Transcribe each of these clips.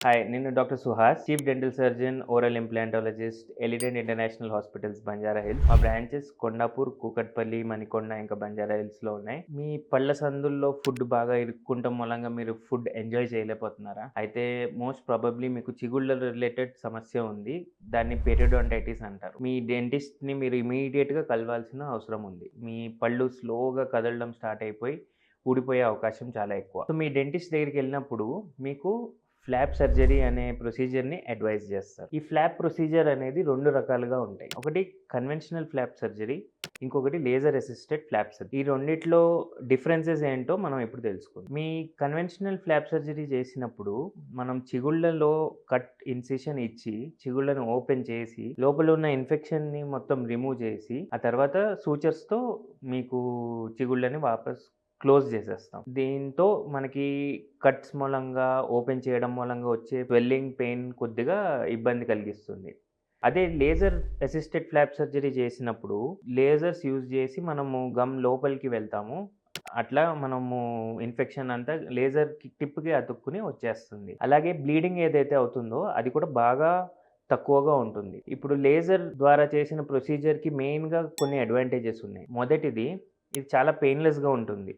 Hi. నేను doctor Suhas, chief dental surgeon, oral implantologist, Elident international hospitals, Banjara hills. మా branches Kondapur, Kukatpally, Manikonda ఇంకా బంజారా హిల్స్‌లో ఉన్నాయి. మీ పళ్ళ సందుల్లో ఫుడ్ బాగా ఇరుక్కుంటం మూలంగా మీరు ఫుడ్ ఎంజాయ్ చేయలేకపోతున్నారా? అయితే మోస్ట్ ప్రాబబ్లీ మీకు చిగుళ్ళ రిలేటెడ్ సమస్య ఉంది. దాన్ని పెరియోడాంటైటిస్ అంటారు. మీ డెంటిస్ట్‌ని మీరు ఇమ్మీడియేట్‌గా కలవాల్సిన అవసరం ఉంది. మీ పళ్ళు స్లోగా కదలడం స్టార్ట్ అయిపోయి ఊడిపోయే అవకాశం చాలా ఎక్కువ. సో, మీ డెంటిస్ట్ దగ్గరికెళ్ళినప్పుడు మీకు ఫ్లాప్ సర్జరీ అనే ప్రొసీజర్‌ని అడ్వైస్ జేస్తారు. ఈ ఫ్లాప్ ప్రొసీజర్ అనేది 2 రకాలుగా ఉంటాయి. ఒకటి కన్వెన్షనల్ ఫ్లాప్ సర్జరీ, ఇంకొకటి లేజర్ అసిస్టెడ్ ఫ్లాప్ సర్జరీ. ఈ రెండిట్లో డిఫరెన్సెస్ ఏంటో మనం ఇప్పుడు తెలుసుకుందాం. మీ కన్వెన్షనల్ ఫ్లాప్ సర్జరీ చేసినప్పుడు మనం చిగుళ్ళలో కట్ ఇన్సిషన్ ఇచ్చి, చిగుళ్ళను ఓపెన్ చేసి, లోపల ఉన్న ఇన్ఫెక్షన్‌ని మొత్తం రిమూవ్ చేసి, ఆ తర్వాత సూచర్స్‌తో మీకు చిగుళ్ళని వాపస్ క్లోజ్ చేసేస్తాం. దీంతో మనకి కట్స్ మూలంగా, ఓపెన్ చేయడం మూలంగా వచ్చే స్వెల్లింగ్, పెయిన్ కొద్దిగా ఇబ్బంది కలిగిస్తుంది. అదే లేజర్ అసిస్టెడ్ ఫ్లాప్ సర్జరీ చేసినప్పుడు లేజర్స్ యూజ్ చేసి మనము గమ్ లోపలికి వెళ్తాము. అట్లా మనము ఇన్ఫెక్షన్ అంతా లేజర్‌కి టిప్‌కి అతుక్కుని వచ్చేస్తుంది. అలాగే బ్లీడింగ్ ఏదైతే అవుతుందో అది కూడా బాగా తక్కువగా ఉంటుంది. ఇప్పుడు లేజర్ ద్వారా చేసిన ప్రొసీజర్‌కి మెయిన్‌గా కొన్ని అడ్వాంటేజెస్ ఉన్నాయి. మొదటిది ఇది చాలా పెయిన్‌లెస్‌గా ఉంటుంది.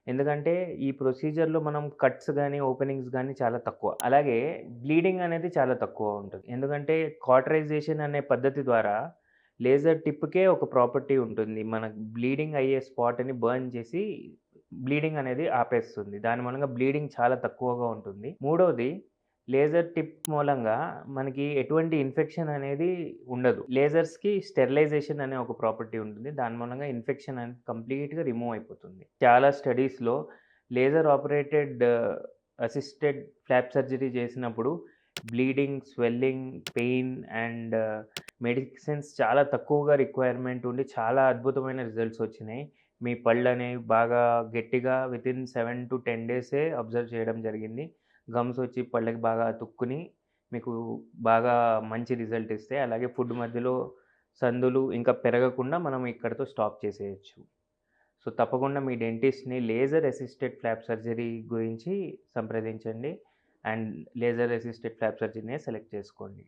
ఎందుకంటే ఈ ప్రొసీజర్‌లో మనం కట్స్ గాని, ఓపెనింగ్స్ గాని చాలా తక్కువ. అలాగే బ్లీడింగ్ అనేది చాలా తక్కువ ఉంటుంది. ఎందుకంటే కౌటరైజేషన్ అనే పద్ధతి ద్వారా లేజర్ టిప్‌కే ఒక ప్రాపర్టీ ఉంటుంది. మనకు బ్లీడింగ్ అయ్యే స్పాట్‌ని బర్న్ చేసి బ్లీడింగ్ అనేది ఆపేస్తుంది. దాని మూలంగా బ్లీడింగ్ చాలా తక్కువగా ఉంటుంది. మూడోది లేజర్ టిప్ మూలంగా మనకి ఎటువంటి ఇన్ఫెక్షన్ అనేది ఉండదు. లేజర్స్‌కి స్టెరిలైజేషన్ అనే ఒక ప్రాపర్టీ ఉంటుంది. దాని మూలంగా ఇన్ఫెక్షన్ అనేది కంప్లీట్‌గా రిమూవ్ అయిపోతుంది. చాలా స్టడీస్‌లో laser operated assisted flap surgery చేసినప్పుడు bleeding, swelling, pain and medicines చాలా తక్కువగా రిక్వైర్మెంట్ ఉండి చాలా అద్భుతమైన రిజల్ట్స్ వచ్చినాయి. మీ పళ్ళనేవి బాగా గట్టిగా వితిన్ 7-10 డేసే అబ్జర్వ్ చేయడం జరిగింది. గమ్స్ వచ్చి పళ్ళకి బాగా అతుక్కుని, మీకు బాగా మంచి రిజల్ట్ ఇస్తాయి. అలాగే ఫుడ్ మధ్యలో సందులు ఇంకా పెరగకుండా మనం ఇక్కడితో స్టాప్ చేసేయొచ్చు. సో, తప్పకుండా మీ డెంటిస్ట్‌ని లేజర్ అసిస్టెడ్ ఫ్లాప్ సర్జరీ గురించి సంప్రదించండి. అండ్ లేజర్ అసిస్టెడ్ ఫ్లాప్ సర్జరీనే సెలెక్ట్ చేసుకోండి.